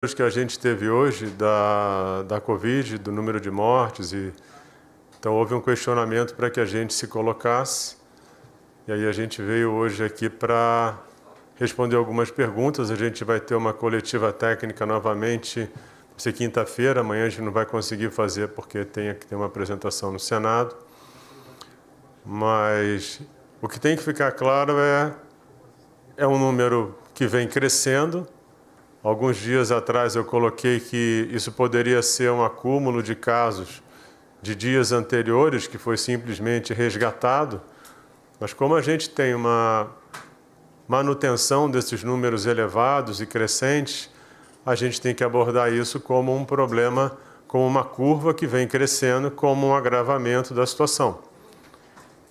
que a gente teve hoje da Covid, do número de mortes, então houve um questionamento para que a gente se colocasse, e aí a gente veio hoje aqui para responder algumas perguntas. A gente vai ter uma coletiva técnica novamente, vai ser quinta-feira, amanhã a gente não vai conseguir fazer porque tem que ter uma apresentação no Senado, mas o que tem que ficar claro é um número que vem crescendo. Alguns dias atrás eu coloquei que isso poderia ser um acúmulo de casos de dias anteriores, que foi simplesmente resgatado, mas como a gente tem uma manutenção desses números elevados e crescentes, a gente tem que abordar isso como um problema, como uma curva que vem crescendo, como um agravamento da situação.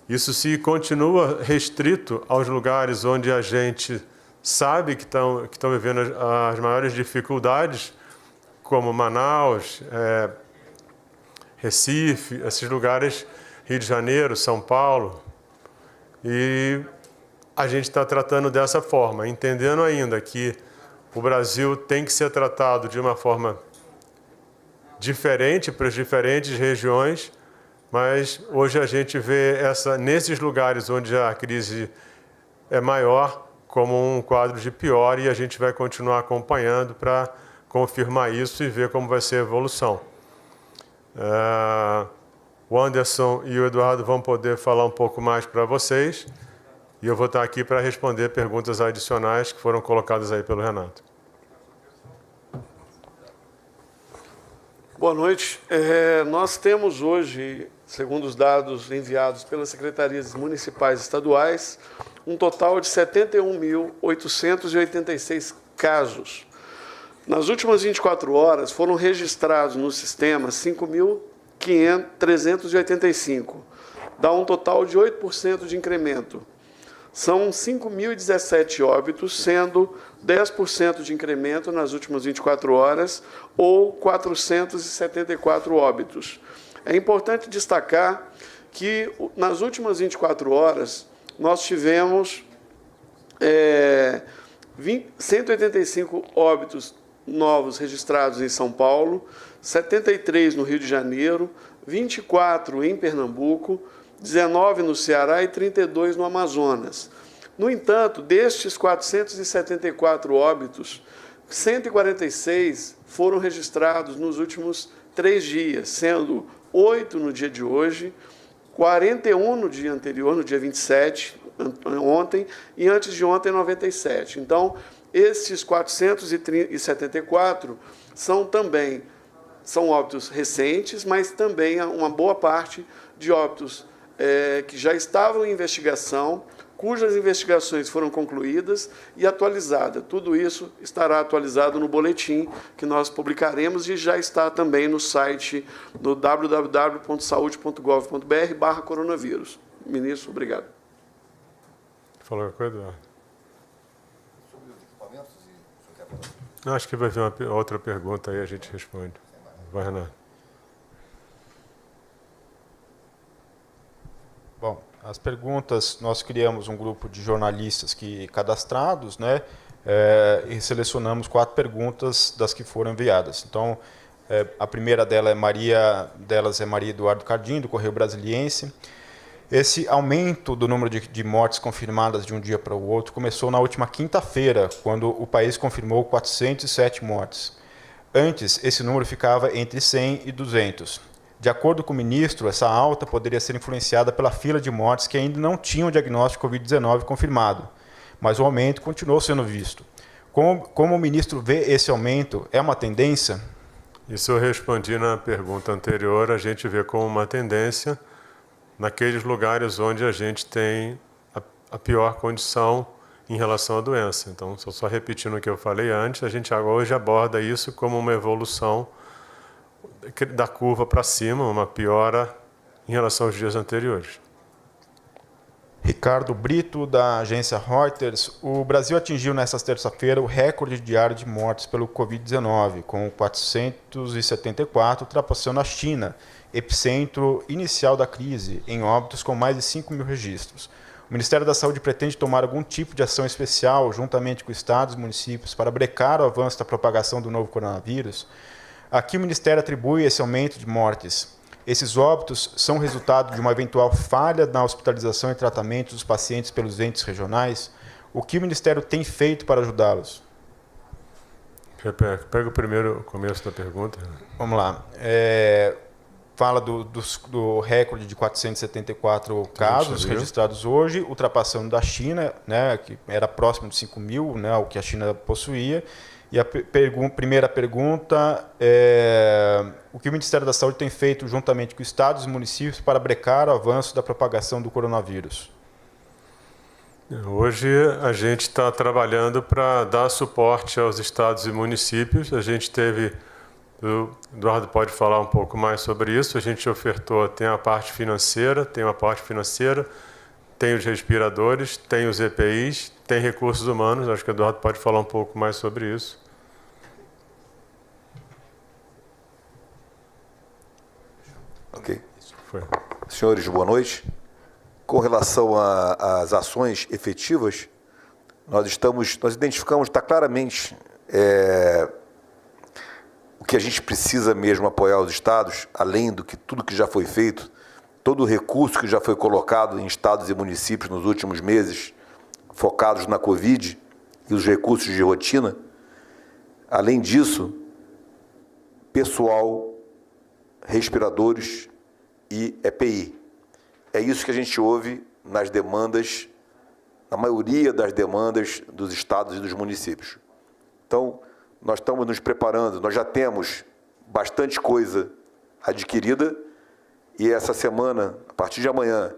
Isso se continua restrito aos lugares onde a gente sabe que estão vivendo as maiores dificuldades, como Manaus, Recife, esses lugares, Rio de Janeiro, São Paulo. E a gente está tratando dessa forma, entendendo ainda que o Brasil tem que ser tratado de uma forma diferente para as diferentes regiões, mas hoje a gente vê nesses lugares onde a crise é maior, como um quadro de pior, e a gente vai continuar acompanhando para confirmar isso e ver como vai ser a evolução. O Anderson e o Eduardo vão poder falar um pouco mais para vocês, e eu vou estar aqui para responder perguntas adicionais que foram colocadas aí pelo Renato. Boa noite. Nós temos hoje, segundo os dados enviados pelas secretarias municipais e estaduais, um total de 71.886 casos. Nas últimas 24 horas, foram registrados no sistema 5.385, dá um total de 8% de incremento. São 5.017 óbitos, sendo 10% de incremento nas últimas 24 horas, ou 474 óbitos. É importante destacar que, nas últimas 24 horas, nós tivemos 185 óbitos novos registrados em São Paulo, 73 no Rio de Janeiro, 24 em Pernambuco, 19 no Ceará e 32 no Amazonas. No entanto, destes 474 óbitos, 146 foram registrados nos últimos 3 dias, sendo 8 no dia de hoje, 41 no dia anterior, no dia 27, ontem, e antes de ontem, 97. Então, esses 474 são óbitos recentes, mas também uma boa parte de óbitos que já estavam em investigação, cujas investigações foram concluídas e atualizadas. Tudo isso estará atualizado no boletim que nós publicaremos e já está também no site do www.saude.gov.br/coronavírus. Ministro, obrigado. Falou alguma coisa, Eduardo? Sobre os equipamentos, Não, acho que vai vir uma outra pergunta aí, a gente responde. Vai, Renato. Bom, as perguntas, nós criamos um grupo de jornalistas cadastrados, né, e selecionamos 4 perguntas das que foram enviadas. Então, a primeira delas é Maria Eduardo Cardim, do Correio Brasiliense. Esse aumento do número de mortes confirmadas de um dia para o outro começou na última quinta-feira, quando o país confirmou 407 mortes. Antes, esse número ficava entre 100 e 200. De acordo com o ministro, essa alta poderia ser influenciada pela fila de mortes que ainda não tinham o diagnóstico de Covid-19 confirmado, mas o aumento continuou sendo visto. Como o ministro vê esse aumento? É uma tendência? Isso eu respondi na pergunta anterior. A gente vê como uma tendência naqueles lugares onde a gente tem a pior condição em relação à doença. Então, só repetindo o que eu falei antes, a gente hoje aborda isso como uma evolução da curva para cima, uma piora em relação aos dias anteriores. Ricardo Brito, da agência Reuters. O Brasil atingiu nesta terça-feira o recorde diário de mortes pelo Covid-19, com 474, ultrapassando a China, epicentro inicial da crise, em óbitos com mais de 5.000 registros. O Ministério da Saúde pretende tomar algum tipo de ação especial, juntamente com estados e municípios, para brecar o avanço da propagação do novo coronavírus? Aqui o Ministério atribui esse aumento de mortes. Esses óbitos são resultado de uma eventual falha na hospitalização e tratamento dos pacientes pelos entes regionais? O que o Ministério tem feito para ajudá-los? Pega o primeiro começo da pergunta. Vamos lá. Fala do recorde de 474 casos registrados hoje, ultrapassando da China, né, que era próximo de 5.000, né, o que a China possuía. E a primeira pergunta é: o que o Ministério da Saúde tem feito juntamente com estados e municípios para brecar o avanço da propagação do coronavírus? Hoje a gente está trabalhando para dar suporte aos estados e municípios. A gente teve, o Eduardo pode falar um pouco mais sobre isso, a gente ofertou, tem a parte financeira, tem os respiradores, tem os EPIs, tem recursos humanos, acho que o Eduardo pode falar um pouco mais sobre isso. Ok. Senhores, boa noite. Com relação às ações efetivas, nós identificamos, está claramente o que a gente precisa mesmo apoiar os estados, além do que tudo que já foi feito, todo o recurso que já foi colocado em estados e municípios nos últimos meses, focados na Covid e os recursos de rotina. Além disso, pessoal, respiradores e EPI. É isso que a gente ouve nas demandas, na maioria das demandas dos estados e dos municípios. Então, nós estamos nos preparando, nós já temos bastante coisa adquirida e essa semana, a partir de amanhã,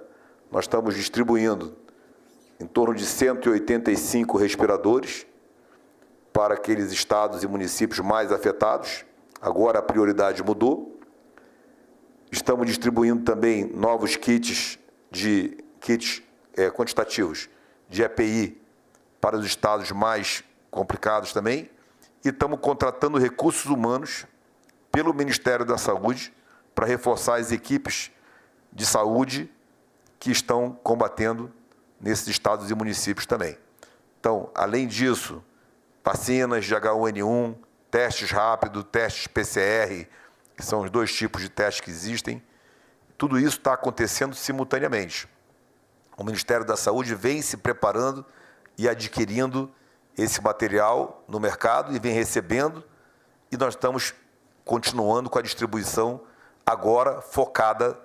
nós estamos distribuindo em torno de 185 respiradores para aqueles estados e municípios mais afetados. Agora a prioridade mudou. Estamos distribuindo também novos kits quantitativos de EPI para os estados mais complicados também. E estamos contratando recursos humanos pelo Ministério da Saúde para reforçar as equipes de saúde que estão combatendo nesses estados e municípios também. Então, além disso, vacinas de H1N1, testes rápidos, testes PCR, que são os dois tipos de testes que existem, tudo isso está acontecendo simultaneamente. O Ministério da Saúde vem se preparando e adquirindo esse material no mercado e vem recebendo, e nós estamos continuando com a distribuição agora focada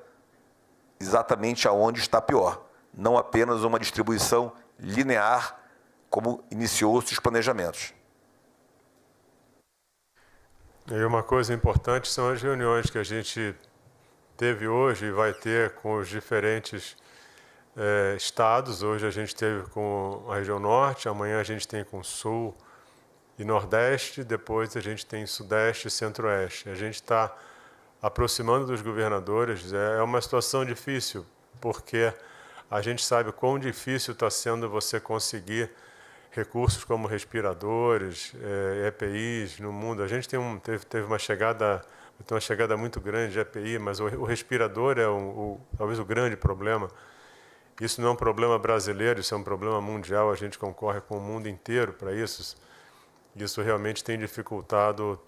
exatamente aonde está pior, não apenas uma distribuição linear, como iniciou-se os planejamentos. E uma coisa importante são as reuniões que a gente teve hoje e vai ter com os diferentes estados. Hoje a gente teve com a região norte, amanhã a gente tem com sul e nordeste, depois a gente tem sudeste e centro-oeste. A gente está aproximando dos governadores. É uma situação difícil, porque a gente sabe quão difícil está sendo você conseguir recursos como respiradores, EPIs no mundo. A gente teve uma chegada muito grande de EPI, mas o respirador é talvez o grande problema. Isso não é um problema brasileiro, isso é um problema mundial. A gente concorre com o mundo inteiro para isso. Isso realmente tem dificultado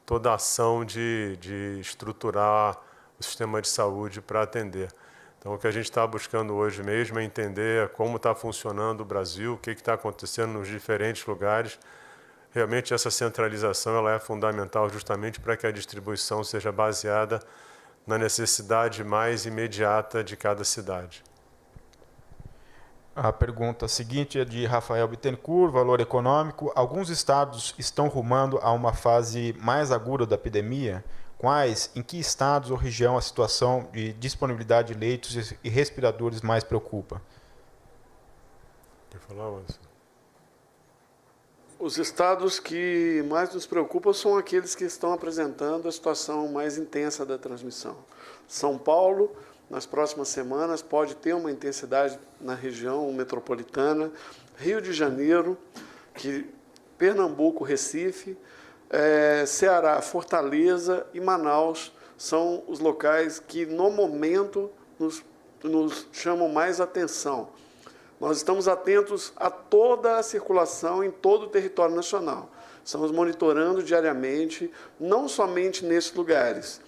toda a ação de estruturar o sistema de saúde para atender. Então, o que a gente está buscando hoje mesmo é entender como está funcionando o Brasil, o que está acontecendo nos diferentes lugares. Realmente, essa centralização ela é fundamental justamente para que a distribuição seja baseada na necessidade mais imediata de cada cidade. A pergunta seguinte é de Rafael Bittencourt, Valor Econômico. Alguns estados estão rumando a uma fase mais aguda da epidemia? Quais, em que estados ou região a situação de disponibilidade de leitos e respiradores mais preocupa? Quer falar, Anderson? Os estados que mais nos preocupam são aqueles que estão apresentando a situação mais intensa da transmissão. São Paulo, nas próximas semanas, pode ter uma intensidade na região metropolitana. Rio de Janeiro, Pernambuco, Recife, Ceará, Fortaleza e Manaus são os locais que, no momento, nos chamam mais atenção. Nós estamos atentos a toda a circulação em todo o território nacional. Estamos monitorando diariamente, não somente nesses lugares,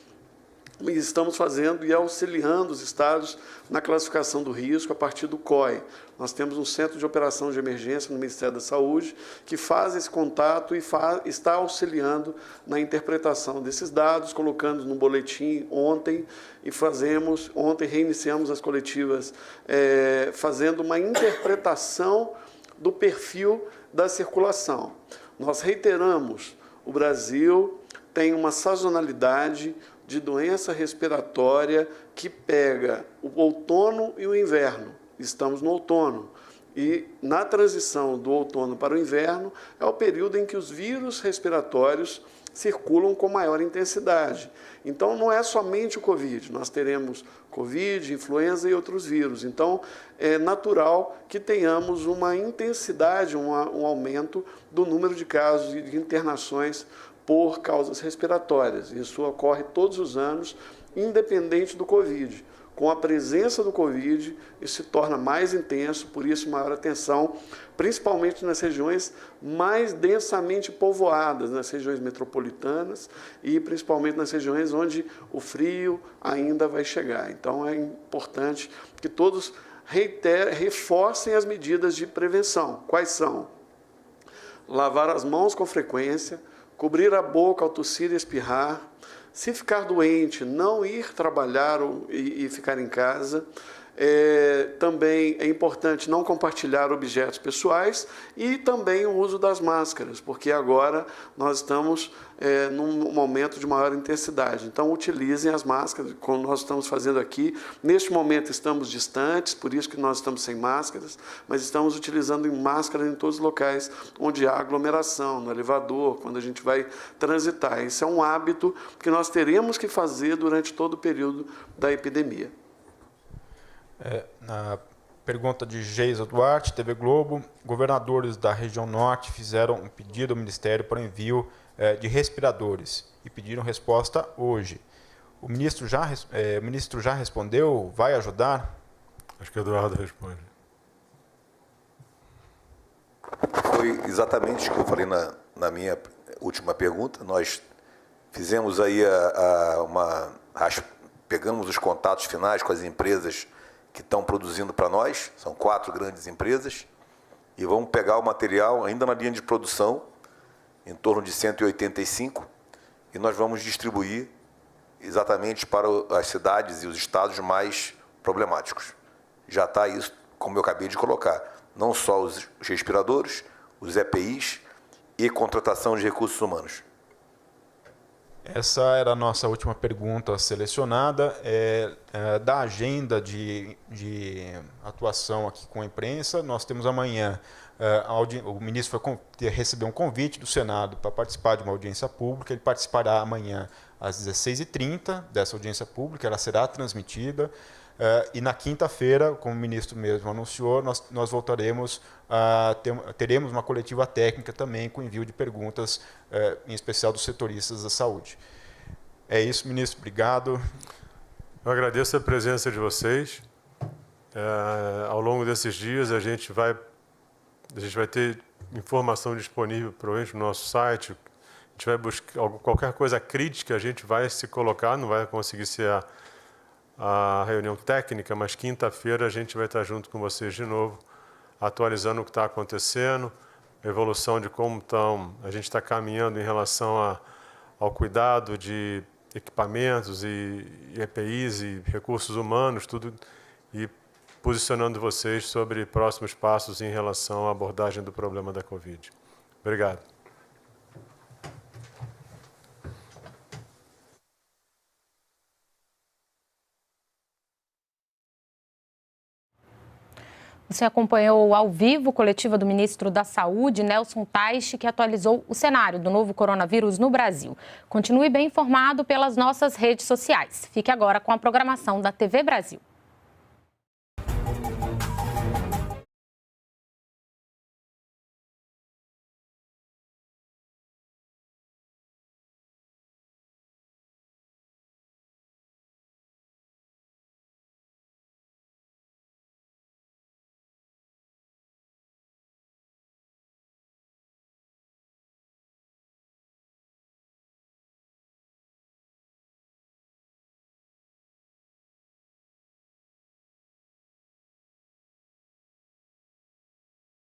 e estamos fazendo e auxiliando os estados na classificação do risco a partir do COE. Nós temos um centro de operação de emergência no Ministério da Saúde que faz esse contato e está auxiliando na interpretação desses dados, colocando no boletim ontem ontem reiniciamos as coletivas fazendo uma interpretação do perfil da circulação. Nós reiteramos, o Brasil tem uma sazonalidade de doença respiratória que pega o outono e o inverno. Estamos no outono. E na transição do outono para o inverno é o período em que os vírus respiratórios circulam com maior intensidade. Então, não é somente o Covid, nós teremos Covid, influenza e outros vírus. Então, é natural que tenhamos uma intensidade, um aumento do número de casos e de internações por causas respiratórias. Isso ocorre todos os anos, independente do Covid. Com a presença do Covid, isso se torna mais intenso, por isso maior atenção, principalmente nas regiões mais densamente povoadas, nas regiões metropolitanas e principalmente nas regiões onde o frio ainda vai chegar. Então é importante que todos reforcem as medidas de prevenção. Quais são? Lavar as mãos com frequência, cobrir a boca ao tossir e espirrar. Se ficar doente, não ir trabalhar e ficar em casa. Também é importante não compartilhar objetos pessoais e também o uso das máscaras, porque agora nós estamos num momento de maior intensidade. Então, utilizem as máscaras, como nós estamos fazendo aqui. Neste momento estamos distantes, por isso que nós estamos sem máscaras, mas estamos utilizando máscaras em todos os locais onde há aglomeração, no elevador, quando a gente vai transitar. Isso é um hábito que nós teremos que fazer durante todo o período da epidemia. Na pergunta de Geisa Duarte, TV Globo, governadores da região norte fizeram um pedido ao Ministério para envio de respiradores e pediram resposta hoje. O ministro já respondeu? Vai ajudar? Acho que o Eduardo responde. Foi exatamente o que eu falei na minha última pergunta. Nós fizemos aí pegamos os contatos finais com as empresas que estão produzindo para nós, são 4 grandes empresas, e vamos pegar o material ainda na linha de produção, em torno de 185, e nós vamos distribuir exatamente para as cidades e os estados mais problemáticos. Já está isso, como eu acabei de colocar, não só os respiradores, os EPIs e contratação de recursos humanos. Essa era a nossa última pergunta selecionada. Da agenda de atuação aqui com a imprensa, nós temos amanhã, o ministro recebeu um convite do Senado para participar de uma audiência pública. Ele participará amanhã às 16h30 dessa audiência pública, ela será transmitida. E na quinta-feira, como o ministro mesmo anunciou, nós voltaremos teremos uma coletiva técnica também com envio de perguntas, em especial dos setoristas da saúde. É isso, ministro. Obrigado. Eu agradeço a presença de vocês. Ao longo desses dias, a gente vai ter informação disponível provavelmente no nosso site. A gente vai buscar qualquer coisa crítica, a gente vai se colocar, não vai conseguir ser a reunião técnica, mas quinta-feira a gente vai estar junto com vocês de novo, atualizando o que está acontecendo, a evolução de como a gente está caminhando em relação ao cuidado de equipamentos e EPIs e recursos humanos, tudo, e posicionando vocês sobre próximos passos em relação à abordagem do problema da Covid. Obrigado. Você acompanhou ao vivo a coletiva do ministro da Saúde, Nelson Teich, que atualizou o cenário do novo coronavírus no Brasil. Continue bem informado pelas nossas redes sociais. Fique agora com a programação da TV Brasil.